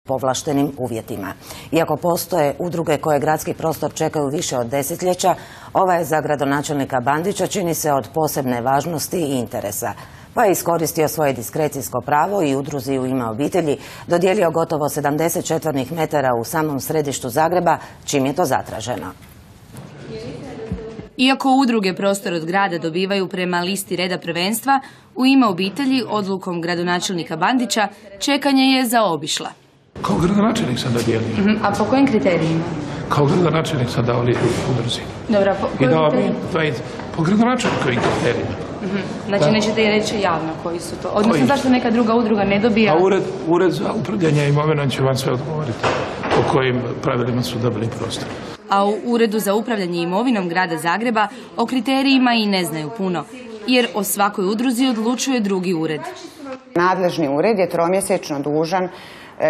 povlaštenim uvjetima. Iako postoje udruge koje gradski prostor čekaju više od desetljeća, ova je za gradonačelnika Bandića čini se od posebne važnosti i interesa. Pa je iskoristio svoje diskrecijsko pravo i udruzi U ime obitelji dodijelio gotovo 70 četvornih metara u samom središtu Zagreba, čim je to zatraženo. Iako udruge prostor od grada dobivaju prema listi reda prvenstva, U ime obitelji odlukom gradonačelnika Bandića čekanje je zaobišla. Kao gradonačelnik sam dodijelio. A po kojim kriterijima? Kao gradonačelnik sam dao udruzi. Dobro, po kojim kriterijima? Po gradonačelnikovim kriterijima. Znači nećete i reći javno koji su to? Odnosno zašto neka druga udruga ne dobija? A ured za upravljanje imovinom će vam sve odgovoriti po kojim pravilima su dobili prostor. A u Uredu za upravljanje imovinom grada Zagreba o kriterijima i ne znaju puno, jer o svakoj udruzi odlučuje drugi ured. Nadležni ured je tromjesečno dužan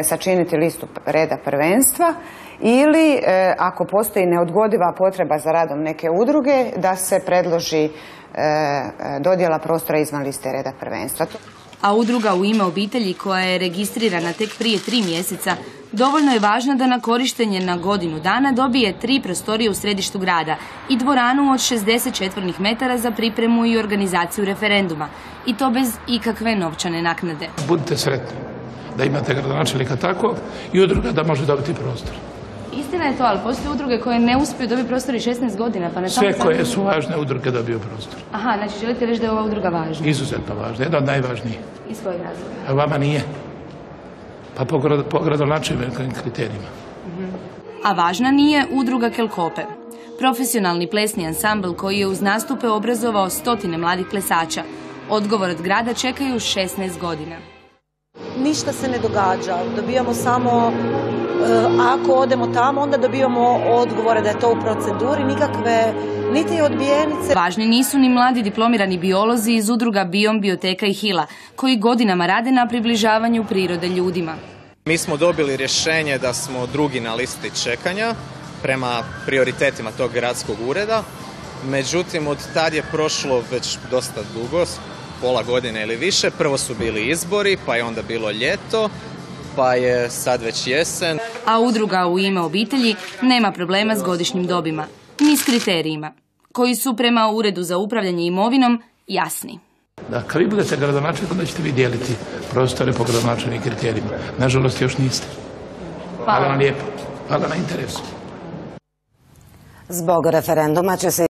sačiniti listu reda prvenstva ili ako postoji neodgodiva potreba za radom neke udruge da se predloži dodjela prostora izvan liste reda prvenstva. A udruga U ime obitelji koja je registrirana tek prije 3 mjeseca dovoljno je važna da na korištenje na godinu dana dobije 3 prostorije u središtu grada i dvoranu od 60 četvornih metara za pripremu i organizaciju referenduma. I to bez ikakve novčane naknade. Budite sretni da imate gradonačelnika tako i udruga da može dobiti prostor. Istina je to, ali postoje udruge koje ne uspiju dobiti prostor i 16 godina. Pa sve koje su važne udruge dobiju prostor. Aha, znači želite reći da je ova udruga važna? Izuzetno važna, jedna od najvažnijih. Iz kojeg razloga? A vama nije. Pa po gradonačelnikovim kriterijima. A važna nije udruga Kelkope. Profesionalni plesni ansambl koji je uz nastupe obrazovao stotine mladih plesača. Odgovor od grada čekaju 16 godina. Ništa se ne događa. Dobijamo samo, ako odemo tamo, onda dobijamo odgovore da je to u proceduri, nikakve, niti odbijenice. Važni nisu ni mladi diplomirani biolozi iz udruga Biom, Bioteka i Hila, koji godinama rade na približavanju prirode ljudima. Mi smo dobili rješenje da smo drugi na listi čekanja prema prioritetima tog gradskog ureda. Međutim, od tad je prošlo već dosta dugo, pola godine ili više. Prvo su bili izbori, pa je onda bilo ljeto, pa je sad već jesen. A udruga U ime obitelji nema problema s godišnjim dobima, ni s kriterijima, koji su prema Uredu za upravljanje imovinom jasni. Da, kad vi budete gradonačelnik, onda ćete vi dijeliti prostore po gradonačelnim kriterijima. Nažalost, još niste. Hvala vam lijepo. Hvala na interesu. Zbog referenduma će se